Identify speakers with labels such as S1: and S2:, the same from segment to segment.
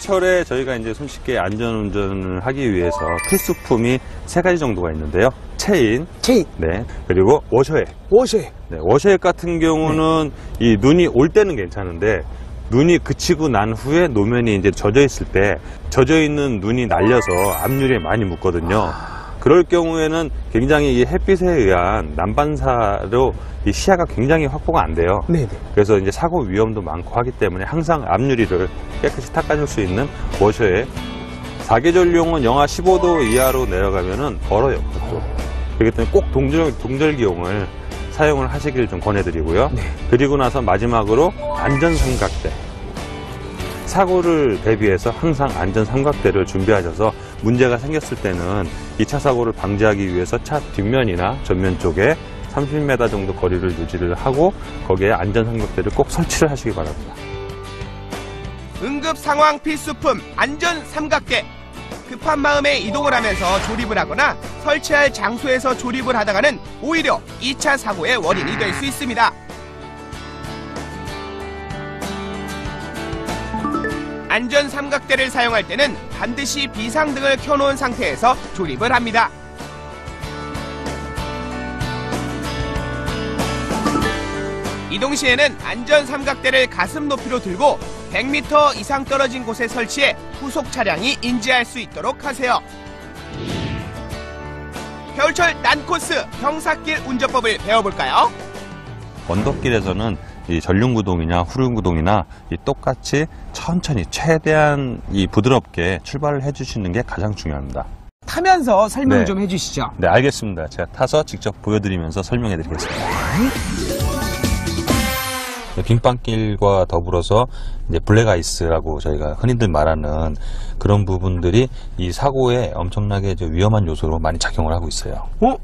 S1: 겨울철에 저희가 이제 손쉽게 안전운전을 하기 위해서 필수품이 3가지 정도가 있는데요. 체인, 네, 그리고 워셔액. 네, 워셔액 같은 경우는 이 눈이 올 때는 괜찮은데 눈이 그치고 난 후에 노면이 이제 젖어 있을 때 젖어 있는 눈이 날려서 앞유리에 많이 묻거든요. 그럴 경우에는 굉장히 이 햇빛에 의한 난반사로 이 시야가 굉장히 확보가 안 돼요.
S2: 네네.
S1: 그래서 이제 사고 위험도 많고 하기 때문에 항상 앞유리를 깨끗이 닦아줄 수 있는 워셔액. 사계절용은 영하 15도 이하로 내려가면은 얼어요. 그렇기 때문에 꼭 동절기용을 사용을 하시길 좀 권해드리고요.
S2: 네.
S1: 그리고 나서 마지막으로 안전삼각대. 사고를 대비해서 항상 안전삼각대를 준비하셔서 문제가 생겼을 때는 2차 사고를 방지하기 위해서 차 뒷면이나 전면 쪽에 30m 정도 거리를 유지를 하고 거기에 안전삼각대를 꼭 설치를 하시기 바랍니다.
S3: 응급 상황 필수품 안전 삼각대. 급한 마음에 이동을 하면서 조립을 하거나 설치할 장소에서 조립을 하다가는 오히려 2차 사고의 원인이 될 수 있습니다. 안전 삼각대를 사용할 때는 반드시 비상등을 켜놓은 상태에서 조립을 합니다. 이동 시에는 안전 삼각대를 가슴 높이로 들고 100m 이상 떨어진 곳에 설치해 후속 차량이 인지할 수 있도록 하세요. 겨울철 난코스 경사길 운전법을 배워볼까요?
S1: 언덕길에서는 이 전륜구동이냐 후륜구동이나 이 똑같이 천천히 최대한 이 부드럽게 출발을 해주시는 게 가장 중요합니다.
S2: 타면서 설명을
S1: 네.
S2: 좀 해주시죠.
S1: 네, 알겠습니다. 제가 타서 직접 보여드리면서 설명해 드리겠습니다. 빙판길과 더불어서 이제 블랙아이스라고 저희가 흔히들 말하는 그런 부분들이 이 사고에 엄청나게 위험한 요소로 많이 작용을 하고 있어요.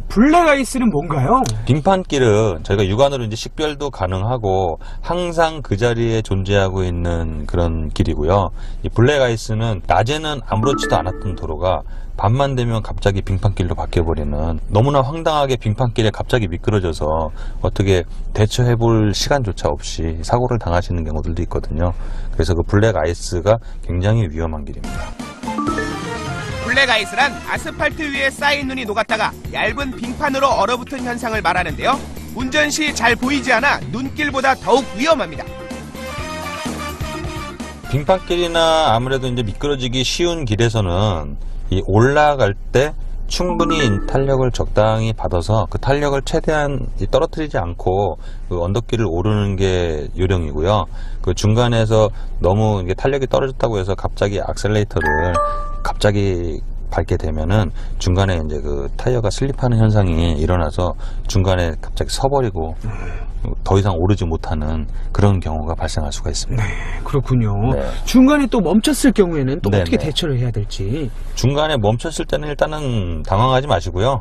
S2: 블랙아이스는 뭔가요?
S1: 빙판길은 저희가 육안으로 이제 식별도 가능하고 항상 그 자리에 존재하고 있는 그런 길이고요. 이 블랙아이스는 낮에는 아무렇지도 않았던 도로가 밤만 되면 갑자기 빙판길로 바뀌어버리는, 너무나 황당하게 빙판길에 갑자기 미끄러져서 어떻게 대처해볼 시간조차 없이 사고를 당하시는 경우들도 있거든요. 그래서 그 블랙아이스가 굉장히 위험한 길입니다.
S3: 블랙아이스란 아스팔트 위에 쌓인 눈이 녹았다가 얇은 빙판으로 얼어붙은 현상을 말하는데요. 운전 시 잘 보이지 않아 눈길보다 더욱 위험합니다.
S1: 빙판길이나 아무래도 이제 미끄러지기 쉬운 길에서는 이 올라갈 때 충분히 탄력을 적당히 받아서 그 탄력을 최대한 떨어뜨리지 않고 그 언덕길을 오르는 게 요령이고요. 그 중간에서 너무 이게 탄력이 떨어졌다고 해서 갑자기 악셀레이터를 갑자기 밟게 되면은 중간에 이제 그 타이어가 슬립하는 현상이 일어나서 중간에 갑자기 서버리고 더 이상 오르지 못하는 그런 경우가 발생할 수가 있습니다.
S2: 네, 그렇군요.
S1: 네.
S2: 중간에 또 멈췄을 경우에는 또
S1: 네네.
S2: 어떻게 대처를 해야 될지.
S1: 중간에 멈췄을 때는 일단은 당황하지 마시고요.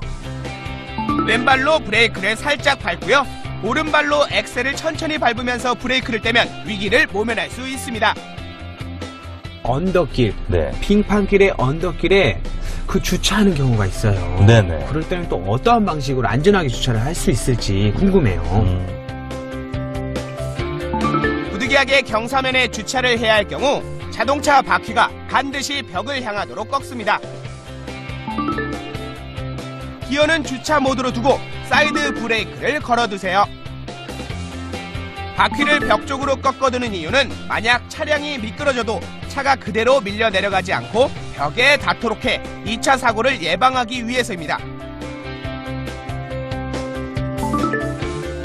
S3: 왼발로 브레이크를 살짝 밟고요. 오른발로 엑셀을 천천히 밟으면서 브레이크를 떼면 위기를 모면할 수 있습니다.
S2: 언덕길,
S1: 네.
S2: 빙판길의 언덕길에 그 주차하는 경우가 있어요.
S1: 네네.
S2: 그럴 때는 또 어떠한 방식으로 안전하게 주차를 할 수 있을지 궁금해요.
S3: 부득이하게 경사면에 주차를 해야 할 경우 자동차 바퀴가 반드시 벽을 향하도록 꺾습니다. 기어는 주차 모드로 두고 사이드 브레이크를 걸어두세요. 바퀴를 벽 쪽으로 꺾어두는 이유는 만약 차량이 미끄러져도 차가 그대로 밀려 내려가지 않고 벽에 닿도록 해 2차 사고를 예방하기 위해서입니다.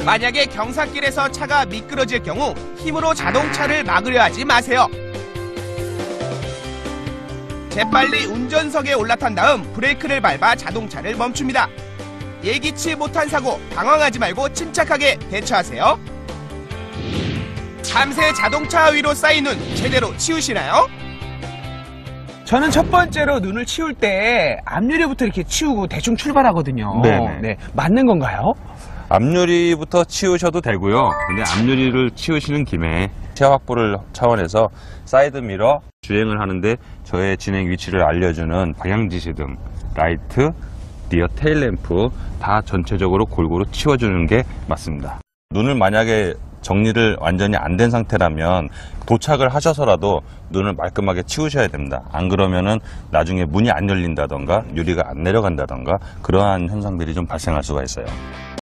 S3: 만약에 경사길에서 차가 미끄러질 경우 힘으로 자동차를 막으려 하지 마세요. 재빨리 운전석에 올라탄 다음 브레이크를 밟아 자동차를 멈춥니다. 예기치 못한 사고 당황하지 말고 침착하게 대처하세요. 밤새 자동차 위로 쌓인 눈 제대로 치우시나요?
S2: 저는 첫 번째로 눈을 치울 때 앞유리부터 이렇게 치우고 대충 출발하거든요.
S1: 네네.
S2: 네, 맞는 건가요?
S1: 앞유리부터 치우셔도 되고요. 근데 앞유리를 치우시는 김에 시야 확보를 차원해서 사이드 미러, 주행을 하는데 저의 진행 위치를 알려주는 방향지시등, 라이트, 리어 테일 램프 다 전체적으로 골고루 치워주는 게 맞습니다. 눈을 만약에 정리를 완전히 안 된 상태라면 도착을 하셔서라도 눈을 말끔하게 치우셔야 됩니다. 안 그러면은 나중에 문이 안 열린다던가 유리가 안 내려간다던가 그러한 현상들이 좀 발생할 수가 있어요.